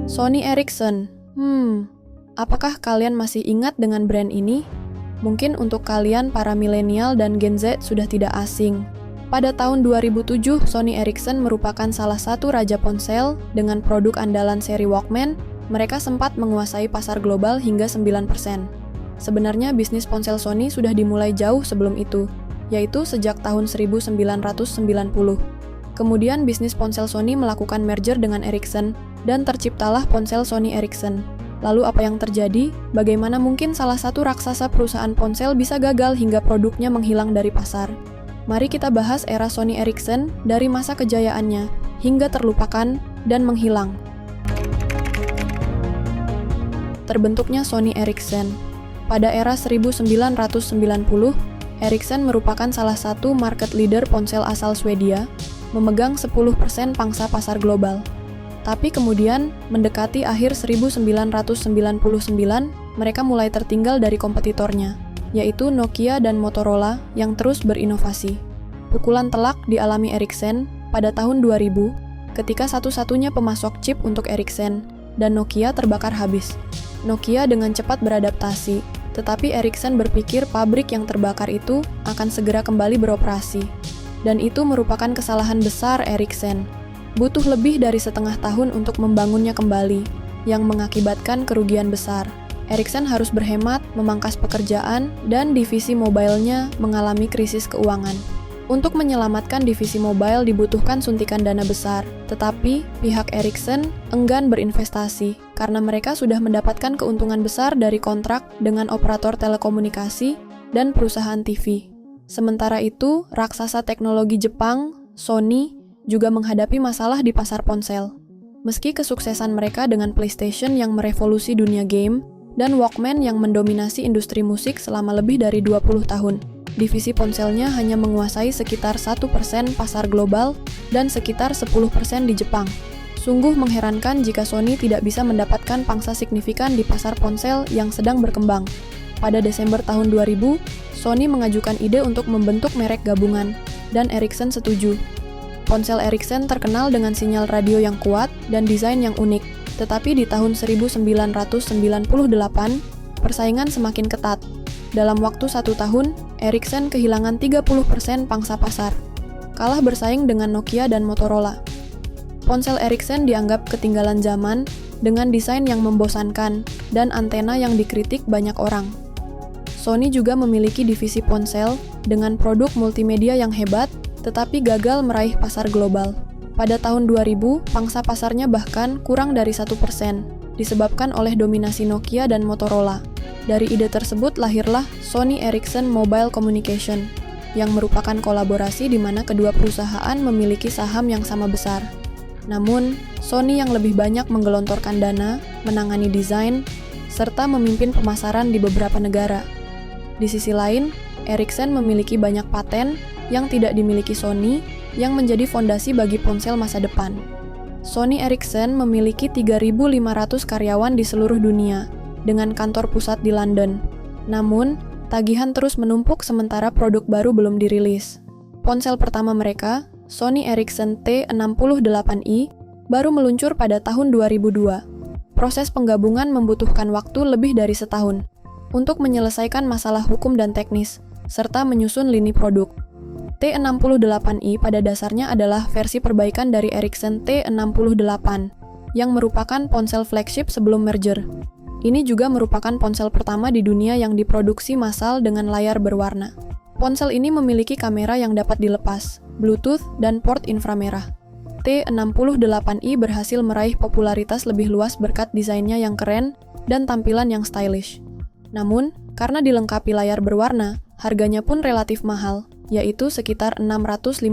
Sony Ericsson. Apakah kalian masih ingat dengan brand ini? Mungkin untuk kalian para milenial dan Gen Z sudah tidak asing. Pada tahun 2007, Sony Ericsson merupakan salah satu raja ponsel dengan produk andalan seri Walkman. Mereka sempat menguasai pasar global hingga 9%. Sebenarnya bisnis ponsel Sony sudah dimulai jauh sebelum itu, yaitu sejak tahun 1990. Kemudian bisnis ponsel Sony melakukan merger dengan Ericsson, dan terciptalah ponsel Sony Ericsson. Lalu apa yang terjadi? Bagaimana mungkin salah satu raksasa perusahaan ponsel bisa gagal hingga produknya menghilang dari pasar? Mari kita bahas era Sony Ericsson dari masa kejayaannya hingga terlupakan dan menghilang. Terbentuknya Sony Ericsson. Pada era 1990, Ericsson merupakan salah satu market leader ponsel asal Swedia, memegang 10% pangsa pasar global. Tapi kemudian, mendekati akhir 1999, mereka mulai tertinggal dari kompetitornya, yaitu Nokia dan Motorola yang terus berinovasi. Pukulan telak dialami Ericsson pada tahun 2000, ketika satu-satunya pemasok chip untuk Ericsson, dan Nokia terbakar habis. Nokia dengan cepat beradaptasi, tetapi Ericsson berpikir pabrik yang terbakar itu akan segera kembali beroperasi. Dan itu merupakan kesalahan besar Ericsson. Butuh lebih dari setengah tahun untuk membangunnya kembali, yang mengakibatkan kerugian besar. Ericsson harus berhemat, memangkas pekerjaan, dan divisi mobile-nya mengalami krisis keuangan. Untuk menyelamatkan divisi mobile dibutuhkan suntikan dana besar, tetapi pihak Ericsson enggan berinvestasi karena mereka sudah mendapatkan keuntungan besar dari kontrak dengan operator telekomunikasi dan perusahaan TV. Sementara itu, raksasa teknologi Jepang, Sony, juga menghadapi masalah di pasar ponsel. Meski kesuksesan mereka dengan PlayStation yang merevolusi dunia game dan Walkman yang mendominasi industri musik selama lebih dari 20 tahun, divisi ponselnya hanya menguasai sekitar 1% pasar global dan sekitar 10% di Jepang. Sungguh mengherankan jika Sony tidak bisa mendapatkan pangsa signifikan di pasar ponsel yang sedang berkembang. Pada Desember tahun 2000, Sony mengajukan ide untuk membentuk merek gabungan, dan Ericsson setuju. Ponsel Ericsson terkenal dengan sinyal radio yang kuat dan desain yang unik, tetapi di tahun 1998, persaingan semakin ketat. Dalam waktu 1 tahun, Ericsson kehilangan 30% pangsa pasar, kalah bersaing dengan Nokia dan Motorola. Ponsel Ericsson dianggap ketinggalan zaman dengan desain yang membosankan dan antena yang dikritik banyak orang. Sony juga memiliki divisi ponsel dengan produk multimedia yang hebat, tetapi gagal meraih pasar global. Pada tahun 2000, pangsa pasarnya bahkan kurang dari 1%, disebabkan oleh dominasi Nokia dan Motorola. Dari ide tersebut lahirlah Sony Ericsson Mobile Communication, yang merupakan kolaborasi di mana kedua perusahaan memiliki saham yang sama besar. Namun, Sony yang lebih banyak menggelontorkan dana, menangani desain, serta memimpin pemasaran di beberapa negara. Di sisi lain, Ericsson memiliki banyak paten yang tidak dimiliki Sony, yang menjadi fondasi bagi ponsel masa depan. Sony Ericsson memiliki 3.500 karyawan di seluruh dunia, dengan kantor pusat di London. Namun, tagihan terus menumpuk sementara produk baru belum dirilis. Ponsel pertama mereka, Sony Ericsson T68i, baru meluncur pada tahun 2002. Proses penggabungan membutuhkan waktu lebih dari setahun untuk menyelesaikan masalah hukum dan teknis, serta menyusun lini produk. T68i pada dasarnya adalah versi perbaikan dari Ericsson T68, yang merupakan ponsel flagship sebelum merger. Ini juga merupakan ponsel pertama di dunia yang diproduksi massal dengan layar berwarna. Ponsel ini memiliki kamera yang dapat dilepas, Bluetooth, dan port inframerah. T68i berhasil meraih popularitas lebih luas berkat desainnya yang keren dan tampilan yang stylish. Namun, karena dilengkapi layar berwarna, harganya pun relatif mahal, yaitu sekitar $650.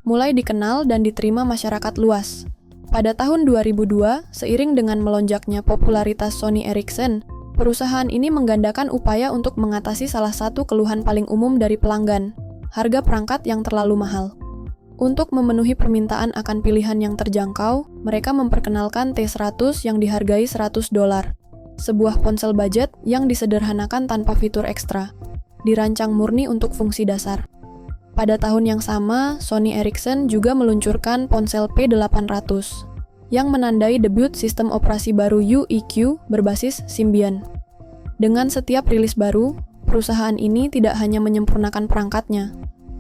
Mulai dikenal dan diterima masyarakat luas. Pada tahun 2002, seiring dengan melonjaknya popularitas Sony Ericsson, perusahaan ini menggandakan upaya untuk mengatasi salah satu keluhan paling umum dari pelanggan, harga perangkat yang terlalu mahal. Untuk memenuhi permintaan akan pilihan yang terjangkau, mereka memperkenalkan T100 yang dihargai $100. Sebuah ponsel budget yang disederhanakan tanpa fitur ekstra, dirancang murni untuk fungsi dasar. Pada tahun yang sama, Sony Ericsson juga meluncurkan ponsel P800 yang menandai debut sistem operasi baru UEQ berbasis Symbian. Dengan setiap rilis baru, perusahaan ini tidak hanya menyempurnakan perangkatnya,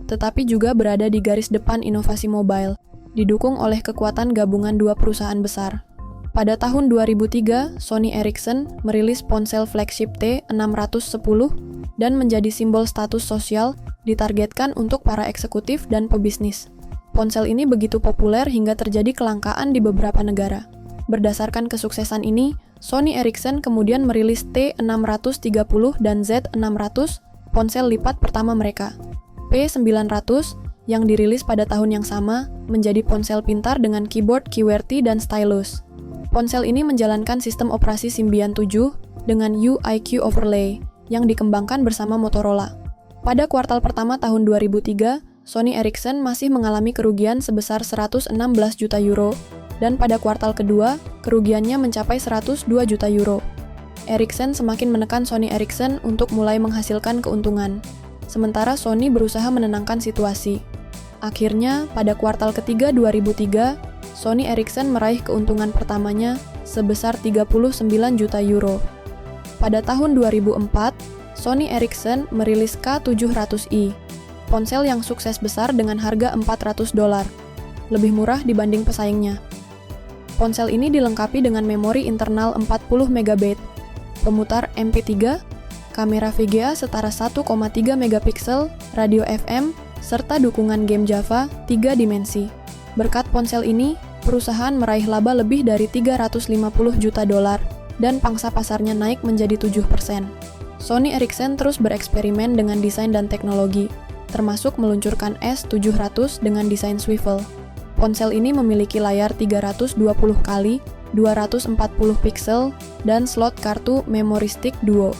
tetapi juga berada di garis depan inovasi mobile, didukung oleh kekuatan gabungan dua perusahaan besar. Pada tahun 2003, Sony Ericsson merilis ponsel flagship T610 dan menjadi simbol status sosial ditargetkan untuk para eksekutif dan pebisnis. Ponsel ini begitu populer hingga terjadi kelangkaan di beberapa negara. Berdasarkan kesuksesan ini, Sony Ericsson kemudian merilis T630 dan Z600, ponsel lipat pertama mereka. P900, yang dirilis pada tahun yang sama, menjadi ponsel pintar dengan keyboard QWERTY dan stylus. Ponsel ini menjalankan sistem operasi Symbian 7 dengan UIQ overlay yang dikembangkan bersama Motorola. Pada kuartal pertama tahun 2003, Sony Ericsson masih mengalami kerugian sebesar 116 juta euro, dan pada kuartal kedua, kerugiannya mencapai 102 juta euro. Ericsson semakin menekan Sony Ericsson untuk mulai menghasilkan keuntungan, sementara Sony berusaha menenangkan situasi. Akhirnya, pada kuartal ketiga 2003, Sony Ericsson meraih keuntungan pertamanya sebesar 39 juta euro. Pada tahun 2004, Sony Ericsson merilis K700i, ponsel yang sukses besar dengan harga $400, lebih murah dibanding pesaingnya. Ponsel ini dilengkapi dengan memori internal 40 MB, pemutar MP3, kamera VGA setara 1,3 megapiksel, radio FM, serta dukungan game Java 3 dimensi. Berkat ponsel ini, perusahaan meraih laba lebih dari $350 juta dan pangsa pasarnya naik menjadi 7%. Sony Ericsson terus bereksperimen dengan desain dan teknologi, termasuk meluncurkan S700 dengan desain swivel. Ponsel ini memiliki layar 320 x 240 piksel dan slot kartu memori stick duo.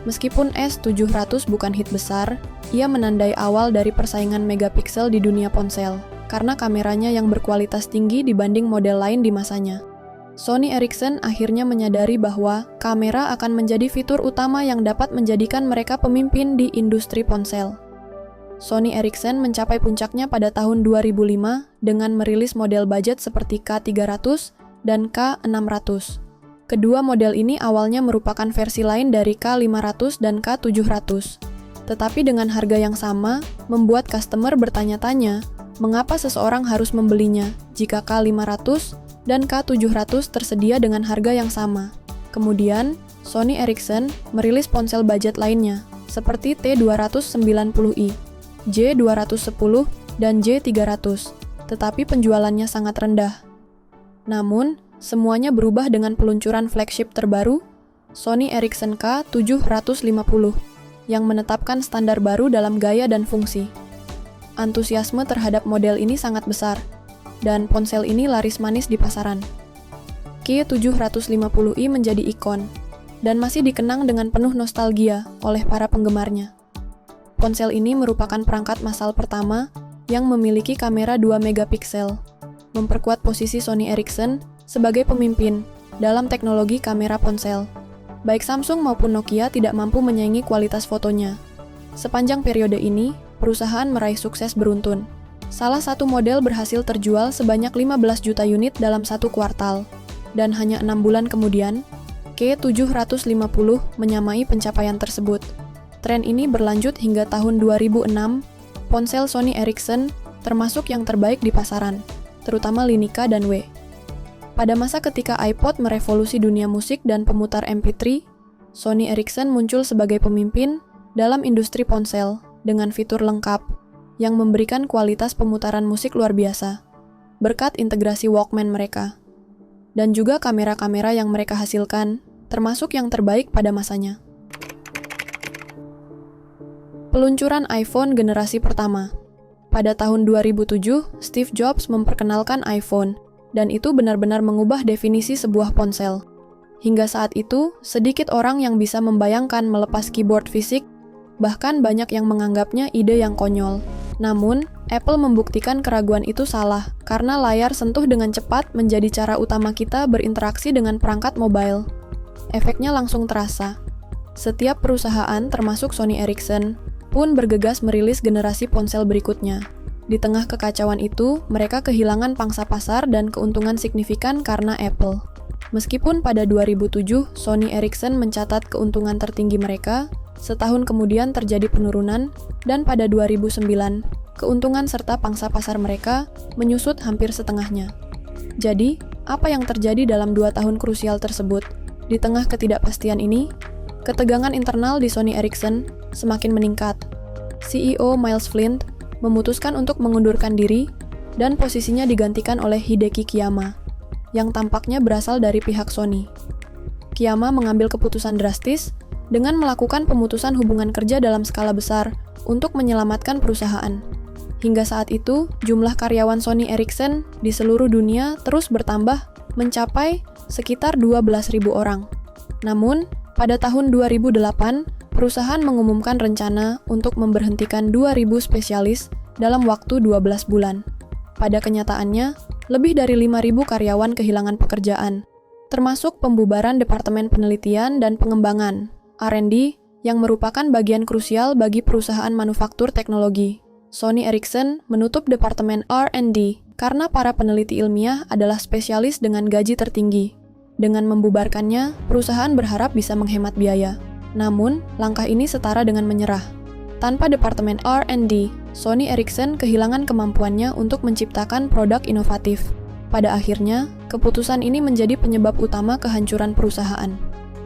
Meskipun S700 bukan hit besar, ia menandai awal dari persaingan megapiksel di dunia ponsel, karena kameranya yang berkualitas tinggi dibanding model lain di masanya. Sony Ericsson akhirnya menyadari bahwa kamera akan menjadi fitur utama yang dapat menjadikan mereka pemimpin di industri ponsel. Sony Ericsson mencapai puncaknya pada tahun 2005 dengan merilis model budget seperti K300 dan K600. Kedua model ini awalnya merupakan versi lain dari K500 dan K700. Tetapi dengan harga yang sama, membuat customer bertanya-tanya, mengapa seseorang harus membelinya jika K500 dan K700 tersedia dengan harga yang sama. Kemudian, Sony Ericsson merilis ponsel budget lainnya, seperti T290i, J210, dan J300, tetapi penjualannya sangat rendah. Namun, semuanya berubah dengan peluncuran flagship terbaru, Sony Ericsson K750, yang menetapkan standar baru dalam gaya dan fungsi. Antusiasme terhadap model ini sangat besar, dan ponsel ini laris manis di pasaran. K750i menjadi ikon, dan masih dikenang dengan penuh nostalgia oleh para penggemarnya. Ponsel ini merupakan perangkat massal pertama yang memiliki kamera 2 megapiksel, memperkuat posisi Sony Ericsson sebagai pemimpin dalam teknologi kamera ponsel. Baik Samsung maupun Nokia tidak mampu menyaingi kualitas fotonya. Sepanjang periode ini, perusahaan meraih sukses beruntun. Salah satu model berhasil terjual sebanyak 15 juta unit dalam satu kuartal, dan hanya 6 bulan kemudian, K750 menyamai pencapaian tersebut. Tren ini berlanjut hingga tahun 2006, ponsel Sony Ericsson termasuk yang terbaik di pasaran, terutama lini K dan W. Pada masa ketika iPod merevolusi dunia musik dan pemutar MP3, Sony Ericsson muncul sebagai pemimpin dalam industri ponsel dengan fitur lengkap yang memberikan kualitas pemutaran musik luar biasa, berkat integrasi Walkman mereka, dan juga kamera-kamera yang mereka hasilkan, termasuk yang terbaik pada masanya. Peluncuran iPhone generasi pertama. Pada tahun 2007, Steve Jobs memperkenalkan iPhone, dan itu benar-benar mengubah definisi sebuah ponsel. Hingga saat itu, sedikit orang yang bisa membayangkan melepas keyboard fisik, bahkan banyak yang menganggapnya ide yang konyol. Namun, Apple membuktikan keraguan itu salah, karena layar sentuh dengan cepat menjadi cara utama kita berinteraksi dengan perangkat mobile. Efeknya langsung terasa. Setiap perusahaan, termasuk Sony Ericsson, pun bergegas merilis generasi ponsel berikutnya. Di tengah kekacauan itu, mereka kehilangan pangsa pasar dan keuntungan signifikan karena Apple. Meskipun pada 2007, Sony Ericsson mencatat keuntungan tertinggi mereka, setahun kemudian terjadi penurunan, dan pada 2009, keuntungan serta pangsa pasar mereka menyusut hampir setengahnya. Jadi, apa yang terjadi dalam 2 tahun krusial tersebut? Di tengah ketidakpastian ini, ketegangan internal di Sony Ericsson semakin meningkat. CEO Miles Flint memutuskan untuk mengundurkan diri dan posisinya digantikan oleh Hideki Kiyama, yang tampaknya berasal dari pihak Sony. Kiyama mengambil keputusan drastis dengan melakukan pemutusan hubungan kerja dalam skala besar untuk menyelamatkan perusahaan. Hingga saat itu, jumlah karyawan Sony Ericsson di seluruh dunia terus bertambah mencapai sekitar 12.000 orang. Namun, pada tahun 2008, perusahaan mengumumkan rencana untuk memberhentikan 2.000 spesialis dalam waktu 12 bulan. Pada kenyataannya, lebih dari 5.000 karyawan kehilangan pekerjaan, termasuk pembubaran Departemen Penelitian dan Pengembangan, R&D, yang merupakan bagian krusial bagi perusahaan manufaktur teknologi. Sony Ericsson menutup Departemen R&D karena para peneliti ilmiah adalah spesialis dengan gaji tertinggi. Dengan membubarkannya, perusahaan berharap bisa menghemat biaya. Namun, langkah ini setara dengan menyerah. Tanpa Departemen R&D, Sony Ericsson kehilangan kemampuannya untuk menciptakan produk inovatif. Pada akhirnya, keputusan ini menjadi penyebab utama kehancuran perusahaan.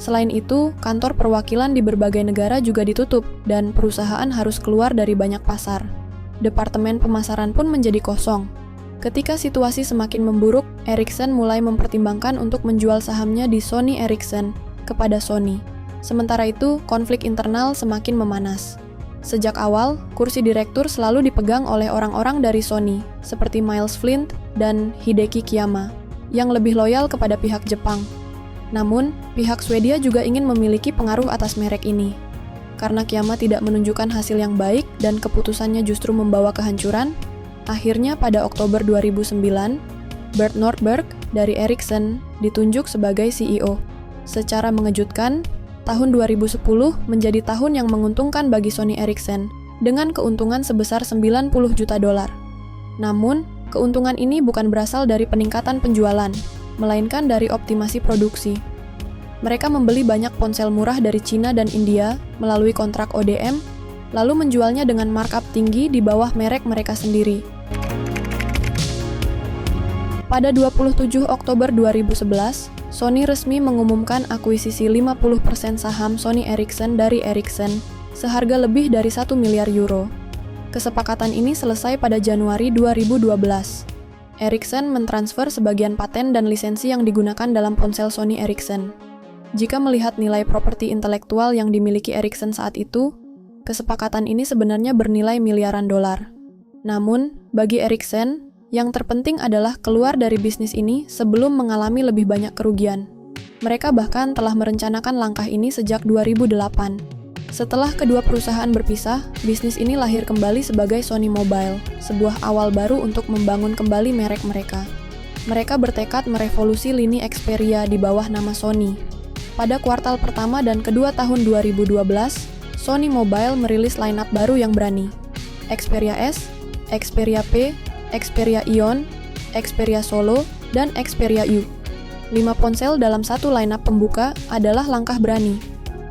Selain itu, kantor perwakilan di berbagai negara juga ditutup, dan perusahaan harus keluar dari banyak pasar. Departemen pemasaran pun menjadi kosong. Ketika situasi semakin memburuk, Ericsson mulai mempertimbangkan untuk menjual sahamnya di Sony Ericsson kepada Sony. Sementara itu, konflik internal semakin memanas. Sejak awal, kursi direktur selalu dipegang oleh orang-orang dari Sony, seperti Miles Flint dan Hideki Kiyama, yang lebih loyal kepada pihak Jepang. Namun, pihak Swedia juga ingin memiliki pengaruh atas merek ini. Karena Kiyama tidak menunjukkan hasil yang baik dan keputusannya justru membawa kehancuran, akhirnya pada Oktober 2009, Bert Nordberg dari Ericsson ditunjuk sebagai CEO. Secara mengejutkan, tahun 2010 menjadi tahun yang menguntungkan bagi Sony Ericsson dengan keuntungan sebesar 90 juta dolar. Namun, keuntungan ini bukan berasal dari peningkatan penjualan, melainkan dari optimasi produksi. Mereka membeli banyak ponsel murah dari Cina dan India melalui kontrak ODM, lalu menjualnya dengan markup tinggi di bawah merek mereka sendiri. Pada 27 Oktober 2011, Sony resmi mengumumkan akuisisi 50% saham Sony Ericsson dari Ericsson seharga lebih dari 1 miliar euro. Kesepakatan ini selesai pada Januari 2012. Ericsson mentransfer sebagian paten dan lisensi yang digunakan dalam ponsel Sony Ericsson. Jika melihat nilai properti intelektual yang dimiliki Ericsson saat itu, kesepakatan ini sebenarnya bernilai miliaran dolar. Namun, bagi Ericsson, yang terpenting adalah keluar dari bisnis ini sebelum mengalami lebih banyak kerugian. Mereka bahkan telah merencanakan langkah ini sejak 2008. Setelah kedua perusahaan berpisah, bisnis ini lahir kembali sebagai Sony Mobile, sebuah awal baru untuk membangun kembali merek mereka. Mereka bertekad merevolusi lini Xperia di bawah nama Sony. Pada kuartal pertama dan kedua tahun 2012, Sony Mobile merilis lineup baru yang berani. Xperia S, Xperia P, Xperia Ion, Xperia Solo, dan Xperia U. 5 ponsel dalam satu lineup pembuka adalah langkah berani,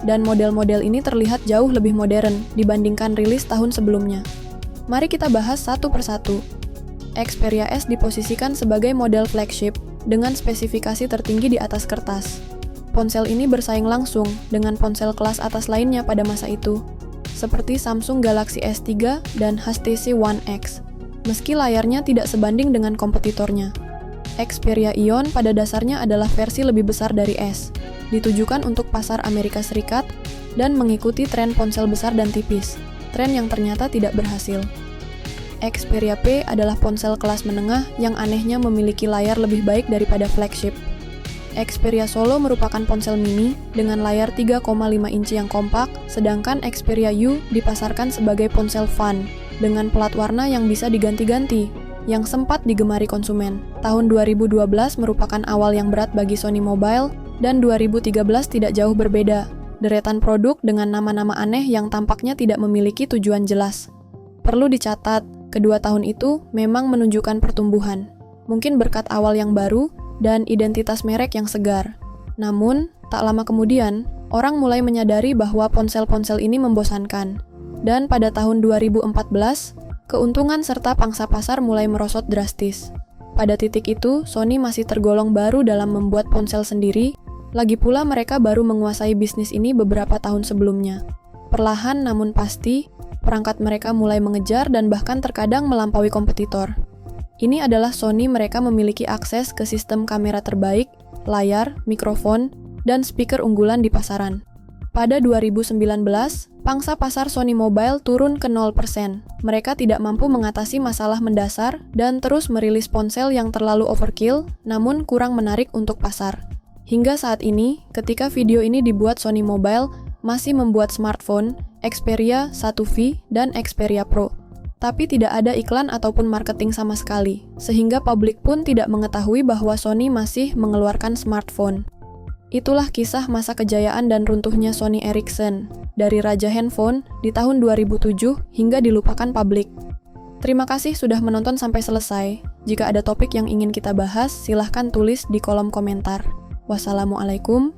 dan model-model ini terlihat jauh lebih modern dibandingkan rilis tahun sebelumnya. Mari kita bahas satu persatu. Xperia S diposisikan sebagai model flagship dengan spesifikasi tertinggi di atas kertas. Ponsel ini bersaing langsung dengan ponsel kelas atas lainnya pada masa itu, seperti Samsung Galaxy S3 dan HTC One X. Meski layarnya tidak sebanding dengan kompetitornya. Xperia Ion pada dasarnya adalah versi lebih besar dari S, ditujukan untuk pasar Amerika Serikat, dan mengikuti tren ponsel besar dan tipis, tren yang ternyata tidak berhasil. Xperia P adalah ponsel kelas menengah yang anehnya memiliki layar lebih baik daripada flagship. Xperia Solo merupakan ponsel mini dengan layar 3,5 inci yang kompak, sedangkan Xperia U dipasarkan sebagai ponsel fun, dengan pelat warna yang bisa diganti-ganti, yang sempat digemari konsumen. Tahun 2012 merupakan awal yang berat bagi Sony Mobile, dan 2013 tidak jauh berbeda. deretan produk dengan nama-nama aneh yang tampaknya tidak memiliki tujuan jelas. Perlu dicatat, kedua tahun itu memang menunjukkan pertumbuhan, mungkin berkat awal yang baru dan identitas merek yang segar. Namun, tak lama kemudian, orang mulai menyadari bahwa ponsel-ponsel ini membosankan. Dan pada tahun 2014, keuntungan serta pangsa pasar mulai merosot drastis. Pada titik itu, Sony masih tergolong baru dalam membuat ponsel sendiri, lagi pula mereka baru menguasai bisnis ini beberapa tahun sebelumnya. Perlahan namun pasti, perangkat mereka mulai mengejar dan bahkan terkadang melampaui kompetitor. Ini adalah Sony mereka memiliki akses ke sistem kamera terbaik, layar, mikrofon, dan speaker unggulan di pasaran. Pada 2019, pangsa pasar Sony Mobile turun ke 0%. Mereka tidak mampu mengatasi masalah mendasar dan terus merilis ponsel yang terlalu overkill, namun kurang menarik untuk pasar. Hingga saat ini, ketika video ini dibuat, Sony Mobile masih membuat smartphone, Xperia 1V dan Xperia Pro. Tapi tidak ada iklan ataupun marketing sama sekali, sehingga publik pun tidak mengetahui bahwa Sony masih mengeluarkan smartphone. Itulah kisah masa kejayaan dan runtuhnya Sony Ericsson, dari raja handphone di tahun 2007 hingga dilupakan publik. Terima kasih sudah menonton sampai selesai. Jika ada topik yang ingin kita bahas, silahkan tulis di kolom komentar. Wassalamualaikum